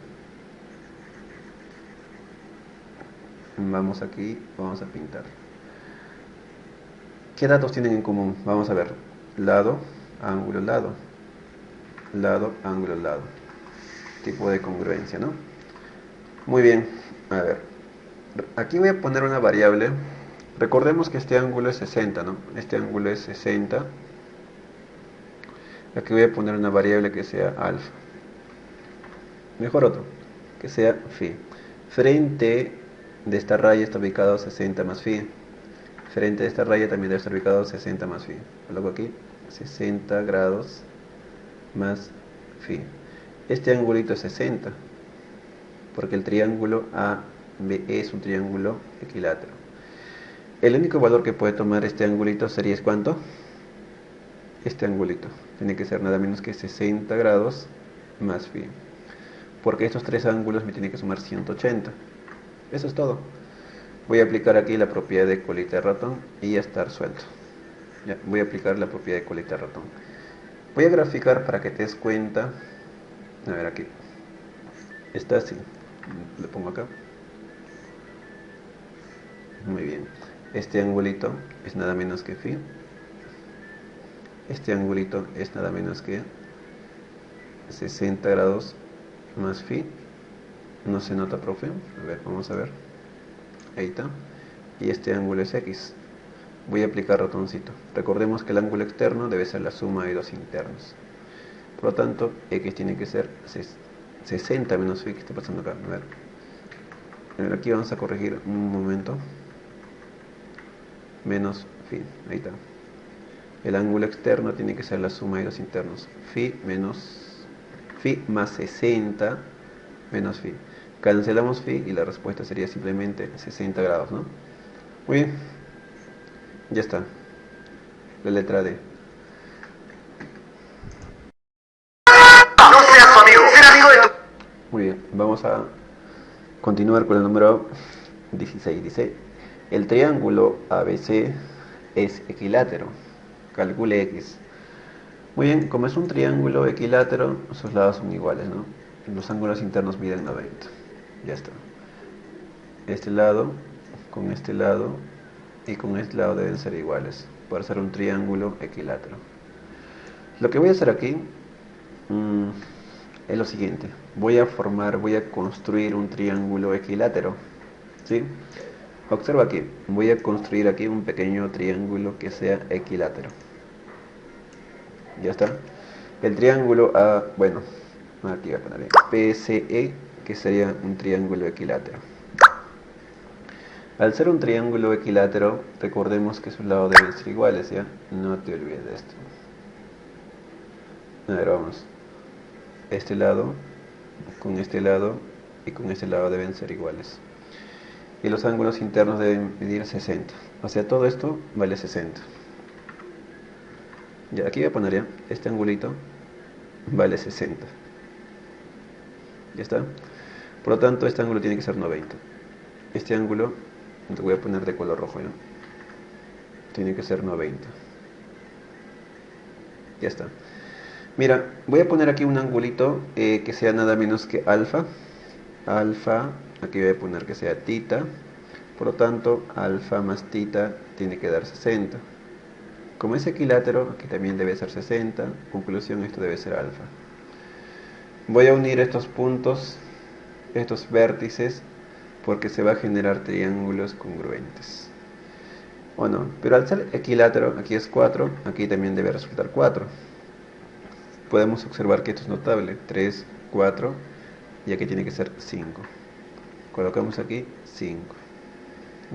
Vamos aquí, vamos a pintar. ¿Qué datos tienen en común? Vamos a ver. Lado, ángulo, lado. Lado, ángulo, lado. Tipo de congruencia, ¿no? Muy bien. A ver. Aquí voy a poner una variable. Recordemos que este ángulo es 60, ¿no? Este ángulo es 60. Aquí voy a poner una variable que sea alfa. Mejor otro, que sea phi. Frente de esta raya está ubicado 60 más phi. Frente de esta raya también debe estar ubicado 60 más phi. Coloco aquí 60 grados más phi. Este angulito es 60, porque el triángulo ABE es un triángulo equilátero. El único valor que puede tomar este angulito sería ¿cuánto? Este angulito. Tiene que ser nada menos que 60 grados más phi. Porque estos tres ángulos me tienen que sumar 180. Eso es todo. Voy a aplicar aquí la propiedad de colita de ratón y ya estar suelto. Ya, voy a aplicar la propiedad de colita de ratón. Voy a graficar para que te des cuenta. A ver aquí. Está así. Le pongo acá. Muy bien. Este angulito es nada menos que phi. Este angulito es nada menos que 60 grados más phi. No se nota, profe. A ver, vamos a ver. Ahí está. Y este ángulo es x. Voy a aplicar ratoncito. Recordemos que el ángulo externo debe ser la suma de los internos. Por lo tanto, x tiene que ser 60 menos phi. ¿Qué está pasando acá? A ver, aquí vamos a corregir un momento. Menos phi. Ahí está. El ángulo externo tiene que ser la suma de los internos. Phi más 60 menos phi. Cancelamos phi y la respuesta sería simplemente 60 grados, ¿no? Muy bien. Ya está. La letra D. No seas tu amigo, ser amigo de tu... Muy bien, vamos a continuar con el número 16. Dice, el triángulo ABC es equilátero. Calcule X. Muy bien, como es un triángulo equilátero, sus lados son iguales, ¿no? Los ángulos internos miden 90. Ya está. Este lado con este lado y con este lado deben ser iguales para ser un triángulo equilátero. Lo que voy a hacer aquí es lo siguiente. Voy a construir un triángulo equilátero. ¿Sí? Observa aquí. Voy a construir aquí un pequeño triángulo que sea equilátero. Ya está. El triángulo bueno, aquí voy a poner PSE, que sería un triángulo equilátero. Al ser un triángulo equilátero, recordemos que sus lados deben ser iguales, ¿ya? No te olvides de esto. A ver, vamos. Este lado, con este lado y con este lado deben ser iguales. Y los ángulos internos deben medir 60. O sea, todo esto vale 60. Ya, aquí voy a poner ya, este angulito vale 60. ¿Ya está? Por lo tanto, este ángulo tiene que ser 90. Este ángulo lo voy a poner de color rojo, ¿ya? tiene que ser 90. Ya está. Mira, voy a poner aquí un angulito que sea nada menos que alfa. Alfa, aquí voy a poner que sea tita. Por lo tanto, alfa más tita tiene que dar 60. Como es equilátero, aquí también debe ser 60. Conclusión, esto debe ser alfa. Voy a unir estos puntos, estos vértices, porque se va a generar triángulos congruentes. Bueno, pero al ser equilátero, aquí es 4, aquí también debe resultar 4. Podemos observar que esto es notable, 3, 4, y aquí tiene que ser 5. Colocamos aquí 5.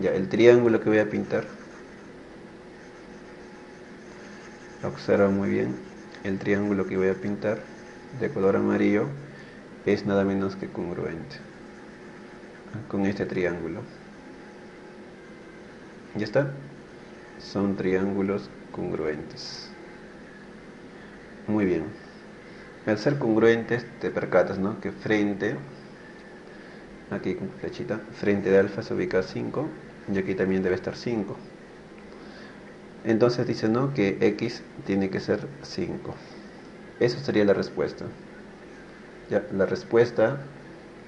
Ya, el triángulo que voy a pintar, observa muy bien, el triángulo que voy a pintar de color amarillo es nada menos que congruente con este triángulo. ¿Ya está? Son triángulos congruentes. Muy bien. Al ser congruentes te percatas, ¿no?, que frente, aquí con flechita, frente de alfa se ubica 5 y aquí también debe estar 5. Entonces dice, ¿no?, que x tiene que ser 5. Esa sería la respuesta. Ya, la respuesta,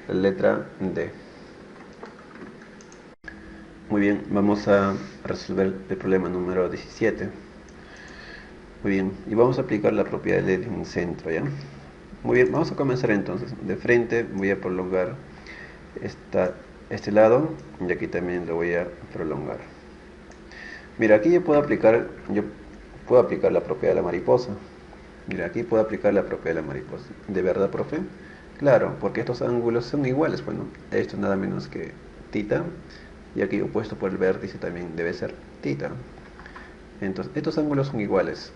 la letra D. Muy bien, vamos a resolver el problema número 17. Muy bien, y vamos a aplicar la propiedad de un centro, ¿ya? Muy bien, vamos a comenzar entonces. De frente voy a prolongar este lado y aquí también lo voy a prolongar. Mira, aquí yo puedo aplicar la propiedad de la mariposa. Mira, aquí puedo aplicar la propiedad de la mariposa. ¿De verdad, profe? Claro, porque estos ángulos son iguales. Bueno, esto es nada menos que tita, y aquí opuesto por el vértice también debe ser tita. Entonces, estos ángulos son iguales.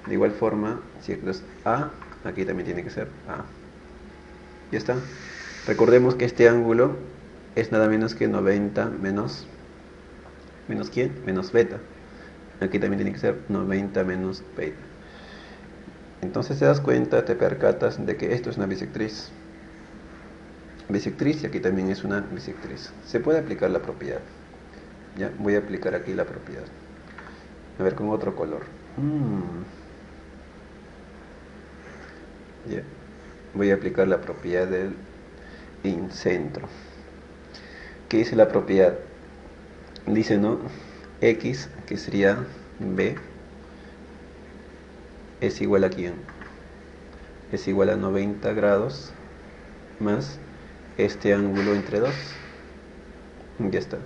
De igual forma, si esto es A, aquí también tiene que ser A. ¿Ya está? Recordemos que este ángulo es nada menos que 90 menos... ¿Menos quién? Menos beta. Aquí también tiene que ser 90 menos beta. Entonces te das cuenta, te percatas de que esto es una bisectriz. Bisectriz, y aquí también es una bisectriz. Se puede aplicar la propiedad. Ya, voy a aplicar aquí la propiedad. A ver, con otro color. Ya. Voy a aplicar la propiedad del incentro. ¿Qué dice la propiedad? Dice, ¿no?, x, que sería b, es igual a ¿quién? Es igual a 90 grados más este ángulo entre 2. Ya está.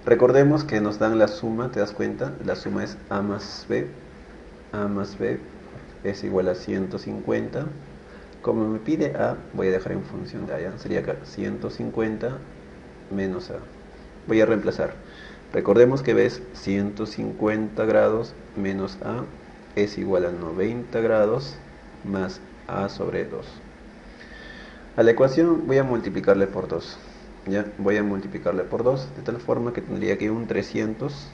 Recordemos que nos dan la suma, ¿te das cuenta? La suma es a más b. A más b es igual a 150. Como me pide a, voy a dejar en función de a, ¿ya? Sería acá 150 menos a. Voy a reemplazar. Recordemos que b es 150 grados menos a es igual a 90 grados más a sobre 2. A la ecuación voy a multiplicarle por 2. Ya, voy a multiplicarle por 2, de tal forma que tendría que un 300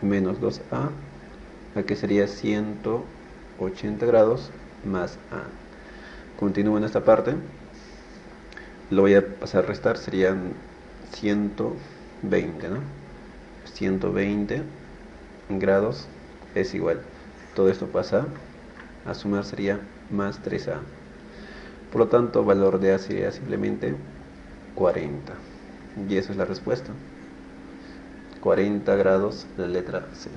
menos 2a, aquí sería 180 grados más a. Continúo en esta parte, lo voy a pasar a restar, serían 120, ¿no? 120 grados es igual. Todo esto pasa a sumar, sería más 3a. Por lo tanto, valor de a sería simplemente 40. Y esa es la respuesta. 40 grados, la letra C.